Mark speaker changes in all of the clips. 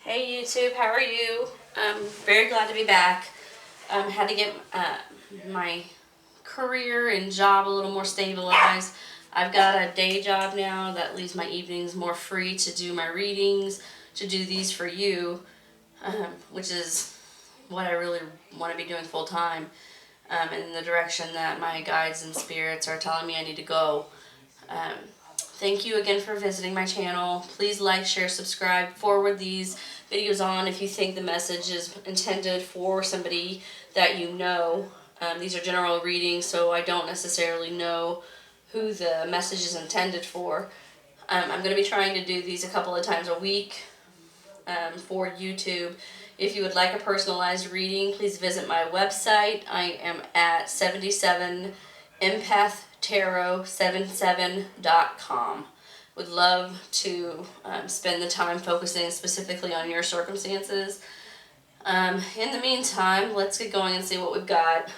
Speaker 1: Hey YouTube, how are you? I'm very glad to be back. Had to get my career and job a little more stabilized. I've got a day job now that leaves my evenings more free to do my readings, to do these for you, which is what I really want to be doing full time, in the direction that my guides and spirits are telling me I need to go. Um, Thank you again for visiting my channel. Please like, share, subscribe, forward these videos on if you think the message is intended for somebody that you know. These are general readings, so I don't necessarily know who the message is intended for. I'm going to be trying to do these a couple of times a week for YouTube. If you would like a personalized reading, please visit my website. I am at 77empathtarot77.com. Would love to spend the time focusing specifically on your circumstances. In the meantime, let's get going and see what we've got.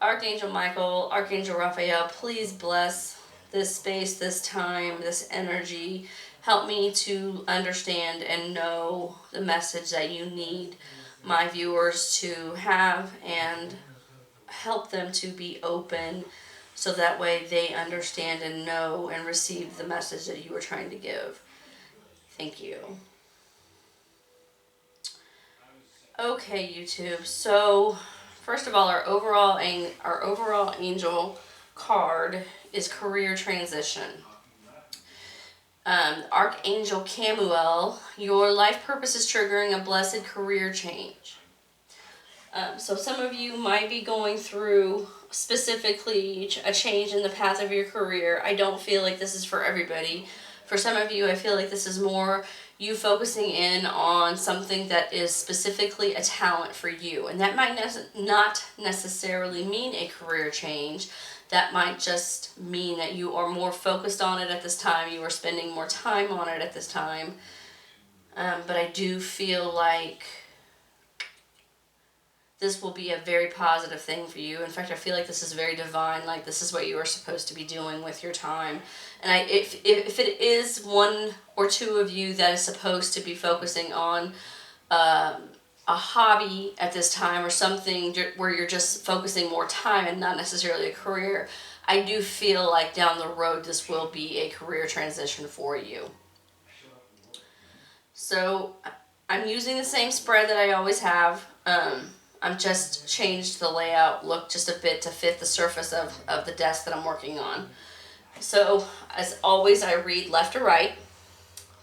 Speaker 1: Archangel Michael, Archangel Raphael, please bless this space, this time, this energy. Help me to understand and know the message that you need my viewers to have, and help them to be open so that way they understand and know and receive the message that you were trying to give. Thank you. Okay, YouTube. So, first of all, our overall angel card is career transition. Archangel Camuel, your life purpose is triggering a blessed career change. So some of you might be going through specifically a change in the path of your career. I don't feel like this is for everybody. For some of you, I feel like this is more you focusing in on something that is specifically a talent for you. And that might not necessarily mean a career change. That might just mean that you are more focused on it at this time. You are spending more time on it at this time. But I do feel like this will be a very positive thing for you. In fact, I feel like this is very divine, like this is what you are supposed to be doing with your time. And if it is one or two of you that is supposed to be focusing on a hobby at this time, or something where you're just focusing more time and not necessarily a career, I do feel like down the road this will be a career transition for you. So I'm using the same spread that I always have. I've just changed the layout look just a bit to fit the surface of the desk that I'm working on. So, as always, I read left to right.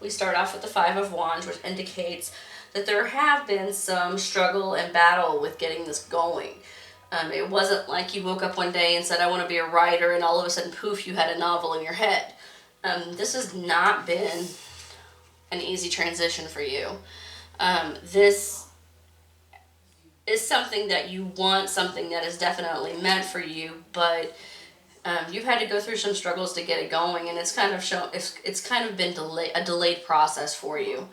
Speaker 1: We start off with the Five of Wands, which indicates that there have been some struggle and battle with getting this going. It wasn't like you woke up one day and said, I want to be a writer, and all of a sudden, poof, you had a novel in your head. This has not been an easy transition for you. This is something that you want, something that is definitely meant for you, but you've had to go through some struggles to get it going, and it's kind of been a delayed process for you.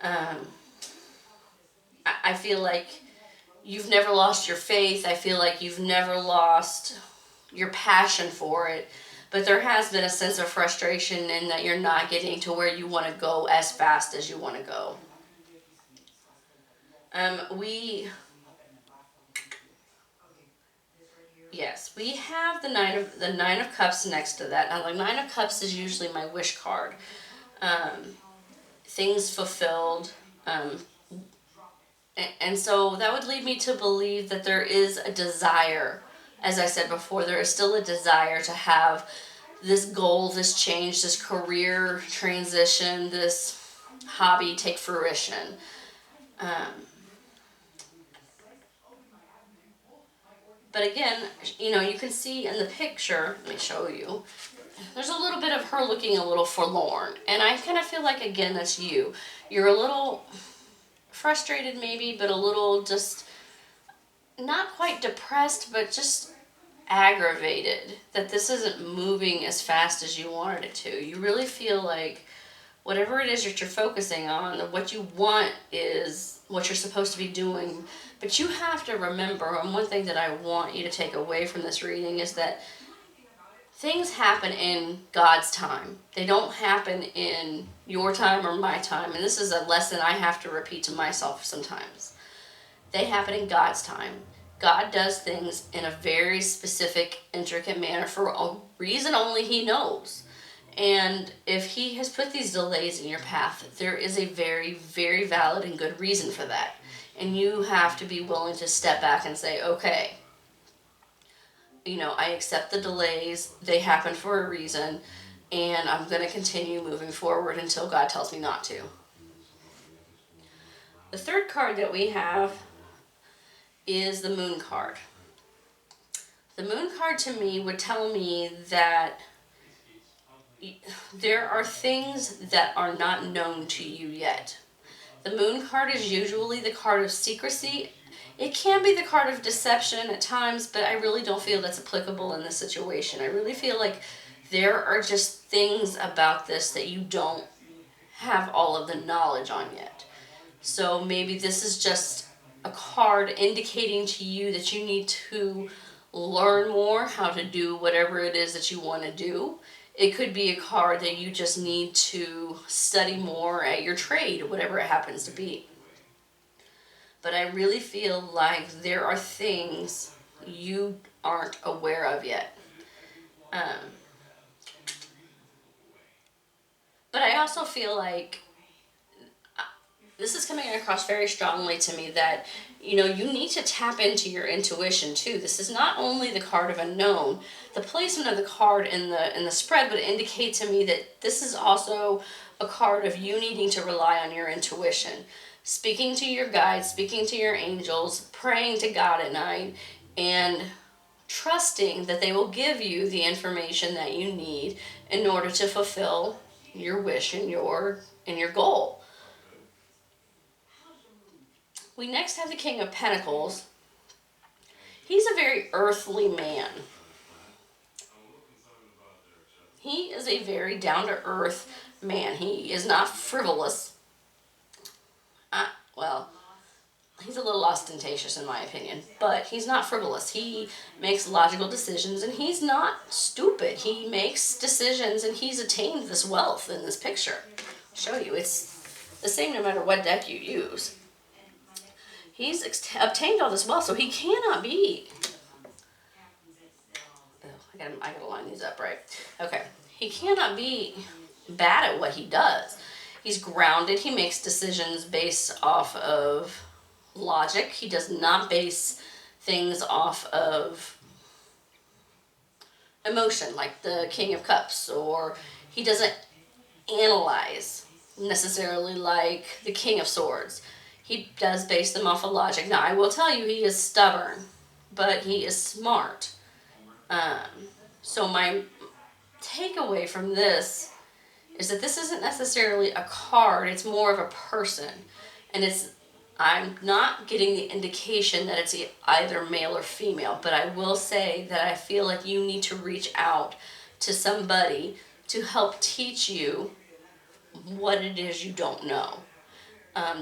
Speaker 1: I feel like you've never lost your faith. I feel like you've never lost your passion for it, but there has been a sense of frustration in that you're not getting to where you want to go as fast as you want to go. Yes, we have the Nine of Cups next to that. Now, the Nine of Cups is usually my wish card. Things fulfilled. And so that would lead me to believe that there is a desire. As I said before, there is still a desire to have this goal, this change, this career transition, this hobby take fruition. But again, you can see in the picture, let me show you, there's a little bit of her looking a little forlorn. And I kind of feel like, again, that's you. You're a little frustrated maybe, but a little just not quite depressed, but just aggravated that this isn't moving as fast as you wanted it to. You really feel like whatever it is that you're focusing on, what you want is what you're supposed to be doing. But you have to remember, and one thing that I want you to take away from this reading is that things happen in God's time. They don't happen in your time or my time. And this is a lesson I have to repeat to myself sometimes. They happen in God's time. God does things in a very specific, intricate manner for a reason only He knows. And if He has put these delays in your path, there is a very, very valid and good reason for that. And you have to be willing to step back and say, okay, I accept the delays. They happen for a reason. And I'm going to continue moving forward until God tells me not to. The third card that we have is the Moon card. The Moon card to me would tell me that there are things that are not known to you yet. The Moon card is usually the card of secrecy. It can be the card of deception at times, but I really don't feel that's applicable in this situation. I really feel like there are just things about this that you don't have all of the knowledge on yet. So maybe this is just a card indicating to you that you need to learn more how to do whatever it is that you want to do. It could be a card that you just need to study more at your trade, whatever it happens to be. But I really feel like there are things you aren't aware of yet. But I also feel like this is coming across very strongly to me that, you need to tap into your intuition too. This is not only the card of unknown. The placement of the card in the spread would indicate to me that this is also a card of you needing to rely on your intuition. Speaking to your guides, speaking to your angels, praying to God at night, and trusting that they will give you the information that you need in order to fulfill your wish and your goal. We next have the King of Pentacles. He's a very earthly man. He is a very down-to-earth man. He is not frivolous. He's a little ostentatious in my opinion, but he's not frivolous. He makes logical decisions, and he's not stupid. He makes decisions, and he's attained this wealth in this picture. I'll show you. It's the same no matter what deck you use. He's obtained all this wealth, so he cannot be... I gotta line these up right. Okay. He cannot be bad at what he does. He's grounded. He makes decisions based off of logic. He does not base things off of emotion, like the King of Cups, or he doesn't analyze necessarily like the King of Swords. He does base them off of logic. Now, I will tell you, he is stubborn, but he is smart. So my takeaway from this is that this isn't necessarily a card, it's more of a person. And I'm not getting the indication that it's either male or female, but I will say that I feel like you need to reach out to somebody to help teach you what it is you don't know.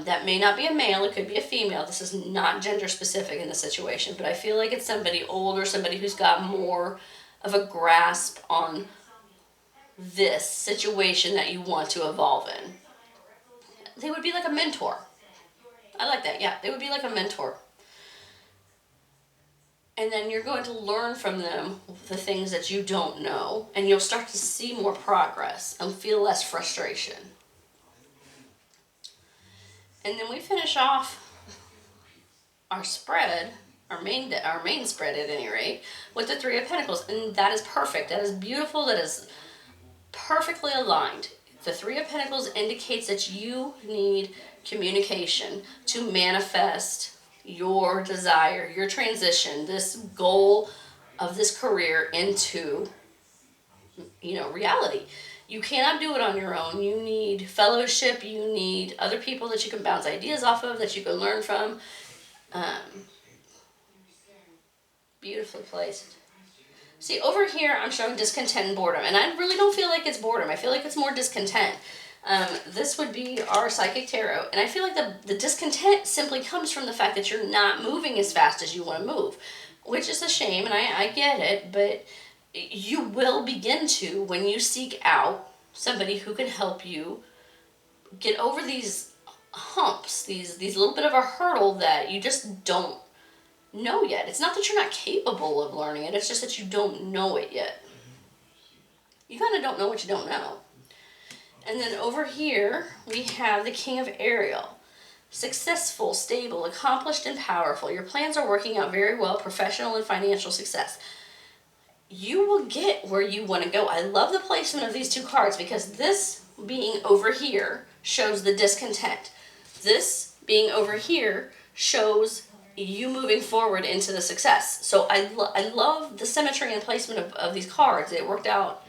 Speaker 1: That may not be a male, it could be a female. This is not gender specific in the situation, but I feel like it's somebody older, somebody who's got more of a grasp on this situation that you want to evolve in. They would be like a mentor. I like that, yeah. They would be like a mentor. And then you're going to learn from them the things that you don't know, and you'll start to see more progress and feel less frustration. And then we finish off our spread, our main spread at any rate, with the Three of Pentacles. And that is perfect. That is beautiful. That is perfectly aligned. The Three of Pentacles indicates that you need communication to manifest your desire, your transition, this goal of this career into, reality. You cannot do it on your own. You need fellowship. You need other people that you can bounce ideas off of, that you can learn from. Beautifully placed. See, over here, I'm showing discontent and boredom. And I really don't feel like it's boredom. I feel like it's more discontent. This would be our Psychic Tarot. And I feel like the discontent simply comes from the fact that you're not moving as fast as you want to move. Which is a shame, and I get it. But you will begin to, when you seek out somebody who can help you get over these humps, these little bit of a hurdle that you just don't know yet. It's not that you're not capable of learning it, it's just that you don't know it yet. You kind of don't know what you don't know. And then over here, we have the King of Ariel. Successful, stable, accomplished, and powerful. Your plans are working out very well, professional and financial success. You will get where you want to go. I love the placement of these two cards because this being over here shows the discontent. This being over here shows you moving forward into the success. So I love the symmetry and placement of these cards. It worked out.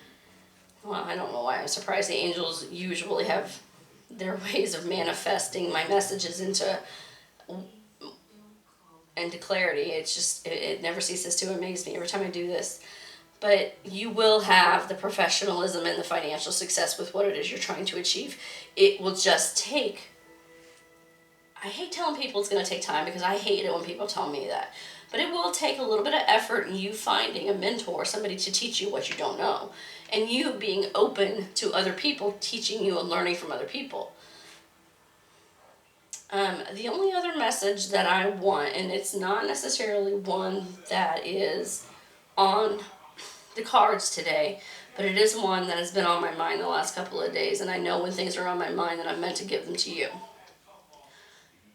Speaker 1: Well, I don't know why I'm surprised. The angels usually have their ways of manifesting my messages into clarity. It's just, it never ceases to amaze me every time I do this. But you will have the professionalism and the financial success with what it is you're trying to achieve. It will just take, I hate telling people it's going to take time because I hate it when people tell me that. But it will take a little bit of effort in you finding a mentor, somebody to teach you what you don't know. And you being open to other people teaching you and learning from other people. The only other message that I want, and it's not necessarily one that is on the cards today, but it is one that has been on my mind the last couple of days, and I know when things are on my mind that I'm meant to give them to you.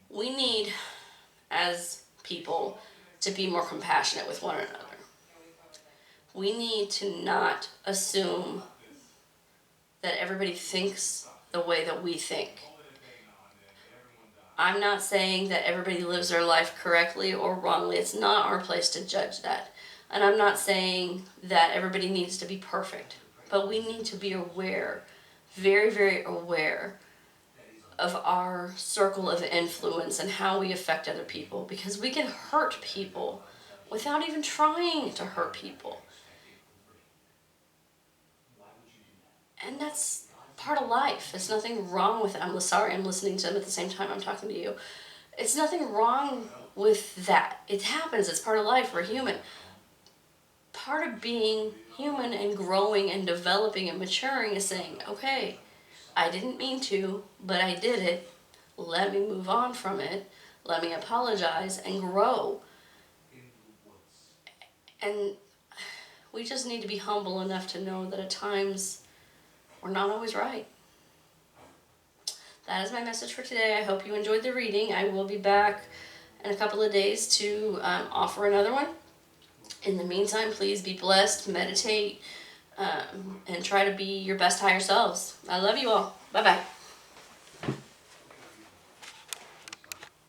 Speaker 1: We need, as people, to be more compassionate with one another. We need to not assume that everybody thinks the way that we think. I'm not saying that everybody lives their life correctly or wrongly. It's not our place to judge that. And I'm not saying that everybody needs to be perfect. But we need to be aware, very, very aware of our circle of influence and how we affect other people. Because we can hurt people without even trying to hurt people. And that's part of life. There's nothing wrong with it. I'm sorry, I'm listening to them at the same time I'm talking to you. It's nothing wrong with that. It happens. It's part of life. We're human. Part of being human and growing and developing and maturing is saying, okay, I didn't mean to, but I did it. Let me move on from it. Let me apologize and grow. And we just need to be humble enough to know that at times we're not always right. That is my message for today. I hope you enjoyed the reading. I will be back in a couple of days to offer another one. In the meantime, please be blessed, meditate, and try to be your best higher selves. I love you all. Bye-bye.